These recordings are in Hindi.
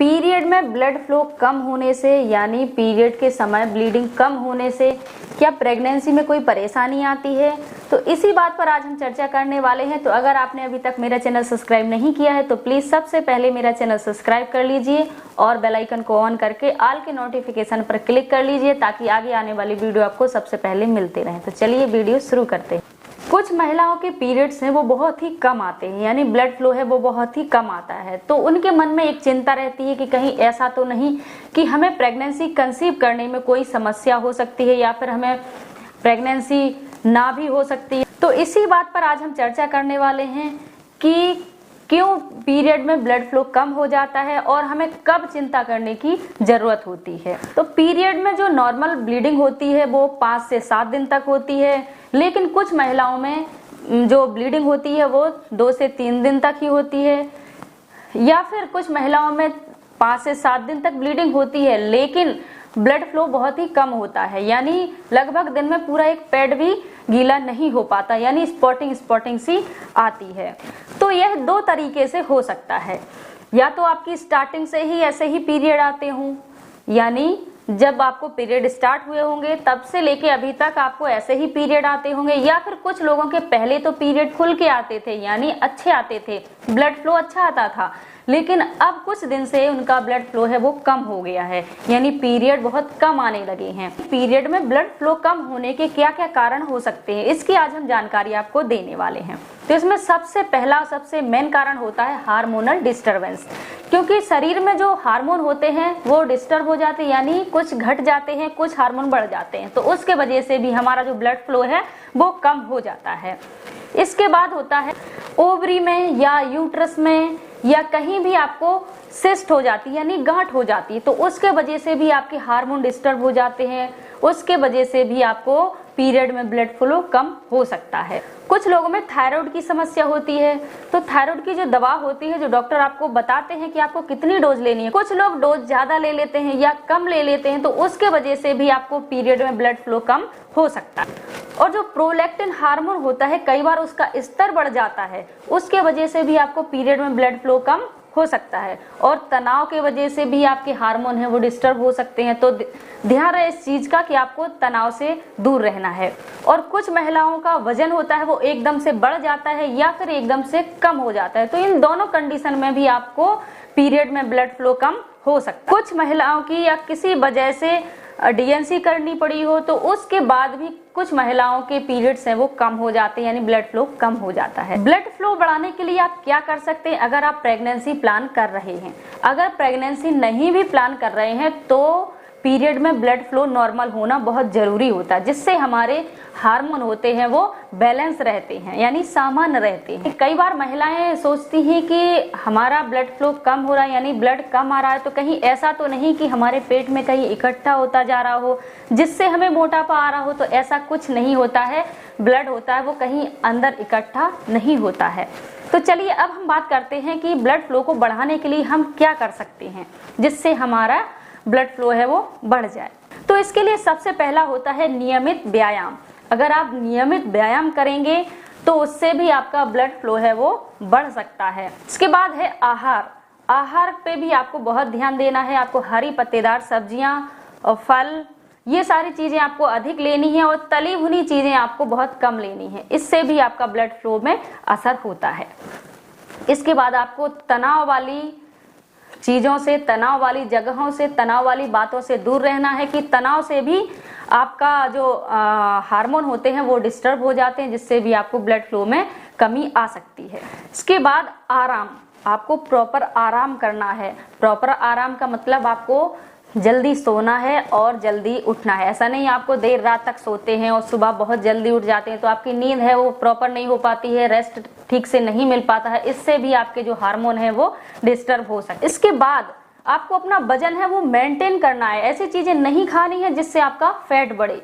पीरियड में ब्लड फ्लो कम होने से यानी पीरियड के समय ब्लीडिंग कम होने से क्या प्रेगनेंसी में कोई परेशानी आती है? तो इसी बात पर आज हम चर्चा करने वाले हैं। तो अगर आपने अभी तक मेरा चैनल सब्सक्राइब नहीं किया है तो प्लीज सबसे पहले मेरा चैनल सब्सक्राइब कर लीजिए और बेल आइकन को ऑन करके ऑल के नोटिफिकेशन पर क्लिक कर लीजिए ताकि आगे आने वाली वीडियो आपको सबसे पहले मिलते रहे। तो चलिए वीडियो शुरू करते हैं। कुछ महिलाओं के पीरियड्स हैं वो बहुत ही कम आते हैं यानी ब्लड फ्लो है वो बहुत ही कम आता है, तो उनके मन में एक चिंता रहती है कि कहीं ऐसा तो नहीं कि हमें प्रेगनेंसी कंसीव करने में कोई समस्या हो सकती है या फिर हमें प्रेगनेंसी ना भी हो सकती है। तो इसी बात पर आज हम चर्चा करने वाले हैं कि क्यों पीरियड में ब्लड फ्लो कम हो जाता है और हमें कब चिंता करने की जरूरत होती है। तो पीरियड में जो नॉर्मल ब्लीडिंग होती है वो 5 से 7 दिन तक होती है, लेकिन कुछ महिलाओं में जो ब्लीडिंग होती है वो 2 से 3 दिन तक ही होती है, या फिर कुछ महिलाओं में 5 से 7 दिन तक ब्लीडिंग होती है लेकिन ब्लड फ्लो बहुत ही कम होता है, यानी लगभग दिन में पूरा एक पैड भी गीला नहीं हो पाता, यानी स्पॉटिंग सी आती है। तो यह 2 तरीके से हो सकता है, या तो आपकी स्टार्टिंग से ही ऐसे ही पीरियड आते हों, यानी जब आपको पीरियड स्टार्ट हुए होंगे तब से लेके अभी तक आपको ऐसे ही पीरियड आते होंगे, या फिर कुछ लोगों के पहले तो पीरियड खुल के आते थे यानी अच्छे आते थे, ब्लड फ्लो अच्छा आता था, लेकिन अब कुछ दिन से उनका ब्लड फ्लो है वो कम हो गया है यानी पीरियड बहुत कम आने लगे हैं। पीरियड में ब्लड फ्लो कम होने के क्या क्या कारण हो सकते हैं इसकी आज हम जानकारी आपको देने वाले हैं। तो इसमें सबसे मेन कारण होता है हार्मोनल डिस्टरबेंस, क्योंकि शरीर में जो हार्मोन होते हैं वो डिस्टर्ब हो जाते हैं यानी कुछ घट जाते हैं, कुछ हार्मोन बढ़ जाते हैं, तो उसके वजह से भी हमारा जो ब्लड फ्लो है वो कम हो जाता है। इसके बाद होता है ओवरी में या यूट्रस में या कहीं भी आपको सिस्ट हो जाती है यानी गांठ हो जाती है, तो उसके वजह से भी आपके हार्मोन डिस्टर्ब हो जाते हैं, उसके वजह से भी आपको पीरियड में ब्लड फ्लो कम हो सकता है। कुछ लोगों में थायराइड की समस्या होती है, तो थायराइड की जो दवा होती है जो डॉक्टर आपको बताते हैं कि आपको कितनी डोज लेनी है, कुछ लोग डोज ज्यादा ले लेते हैं या कम ले लेते हैं, तो उसके वजह से भी आपको पीरियड में ब्लड फ्लो कम हो सकता है। और जो प्रोलैक्टिन हार्मोन होता है कई बार उसका स्तर बढ़ जाता है, उसके वजह से भी आपको पीरियड में ब्लड फ्लो कम हो सकता है, और तनाव के वजह से भी आपके हार्मोन है वो डिस्टर्ब हो सकते हैं। तो ध्यान रहे इस चीज का कि आपको तनाव से दूर रहना है। और कुछ महिलाओं का वजन होता है वो एकदम से बढ़ जाता है या फिर एकदम से कम हो जाता है, तो इन दोनों कंडीशन में भी आपको पीरियड में ब्लड फ्लो कम हो सकता है। कुछ महिलाओं की या किसी वजह से डीएनसी करनी पड़ी हो तो उसके बाद भी कुछ महिलाओं के पीरियड्स हैं वो कम हो जाते हैं यानी ब्लड फ्लो कम हो जाता है। ब्लड फ्लो बढ़ाने के लिए आप क्या कर सकते हैं अगर आप प्रेगनेंसी प्लान कर रहे हैं? अगर प्रेगनेंसी नहीं भी प्लान कर रहे हैं तो पीरियड में ब्लड फ्लो नॉर्मल होना बहुत जरूरी होता है, जिससे हमारे हार्मोन होते हैं वो बैलेंस रहते हैं यानी सामान्य रहते हैं। कई बार महिलाएं सोचती हैं कि हमारा ब्लड फ्लो कम हो रहा है यानी ब्लड कम आ रहा है, तो कहीं ऐसा तो नहीं कि हमारे पेट में कहीं इकट्ठा होता जा रहा हो जिससे हमें मोटापा आ रहा हो, तो ऐसा कुछ नहीं होता है। ब्लड होता है वो कहीं अंदर इकट्ठा नहीं होता है। तो चलिए अब हम बात करते हैं कि ब्लड फ्लो को बढ़ाने के लिए हम क्या कर सकते हैं जिससे हमारा ब्लड फ्लो है वो बढ़ जाए। तो इसके लिए सबसे पहला होता है नियमित व्यायाम। अगर आप नियमित व्यायाम करेंगे तो उससे भी आपका ब्लड फ्लो है वो बढ़ सकता है। इसके बाद है आहार पे भी आपको बहुत ध्यान देना है। आपको हरी पत्तेदार सब्जियां और फल ये सारी चीजें आपको अधिक लेनी है और तली भुनी चीजें आपको बहुत कम लेनी है, इससे भी आपका ब्लड फ्लो में असर होता है। इसके बाद आपको तनाव वाली चीजों से, तनाव वाली जगहों से, तनाव वाली बातों से दूर रहना है कि तनाव से भी आपका जो हार्मोन होते हैं वो डिस्टर्ब हो जाते हैं, जिससे भी आपको ब्लड फ्लो में कमी आ सकती है। इसके बाद आराम, आपको प्रॉपर आराम करना है। प्रॉपर आराम का मतलब आपको जल्दी सोना है और जल्दी उठना है। ऐसा नहीं आपको देर रात तक सोते हैं और सुबह बहुत जल्दी उठ जाते हैं तो आपकी नींद है वो प्रॉपर नहीं हो पाती है, रेस्ट ठीक से नहीं मिल पाता है, इससे भी आपके जो हार्मोन है वो डिस्टर्ब हो सकते। इसके बाद आपको अपना वजन है वो मेंटेन करना है। ऐसी चीजें नहीं खानी है जिससे आपका फैट बढ़े,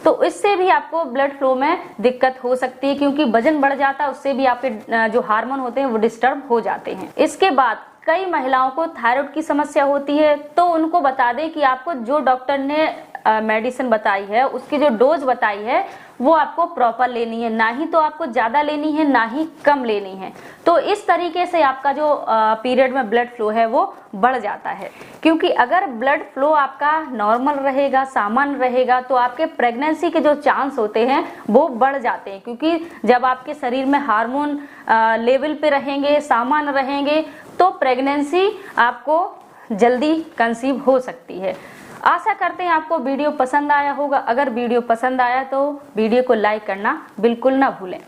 तो इससे भी आपको ब्लड फ्लो में दिक्कत हो सकती है, क्योंकि वजन बढ़ जाता है उससे भी आपके जो हार्मोन होते हैं वो डिस्टर्ब हो जाते हैं। इसके बाद कई महिलाओं को थायराइड की समस्या होती है, तो उनको बता दें कि आपको जो डॉक्टर ने मेडिसिन बताई है, उसकी जो डोज बताई है वो आपको प्रॉपर लेनी है, ना ही तो आपको ज्यादा लेनी है ना ही कम लेनी है। तो इस तरीके से आपका जो पीरियड में ब्लड फ्लो है वो बढ़ जाता है। क्योंकि अगर ब्लड फ्लो आपका नॉर्मल रहेगा, सामान्य रहेगा, तो आपके प्रेगनेंसी के जो चांस होते हैं वो बढ़ जाते हैं। क्योंकि जब आपके शरीर में हार्मोन लेवल पे रहेंगे, सामान्य रहेंगे, तो प्रेगनेंसी आपको जल्दी कंसीव हो सकती है। आशा करते हैं आपको वीडियो पसंद आया होगा। अगर वीडियो पसंद आया तो वीडियो को लाइक करना बिल्कुल ना भूलें।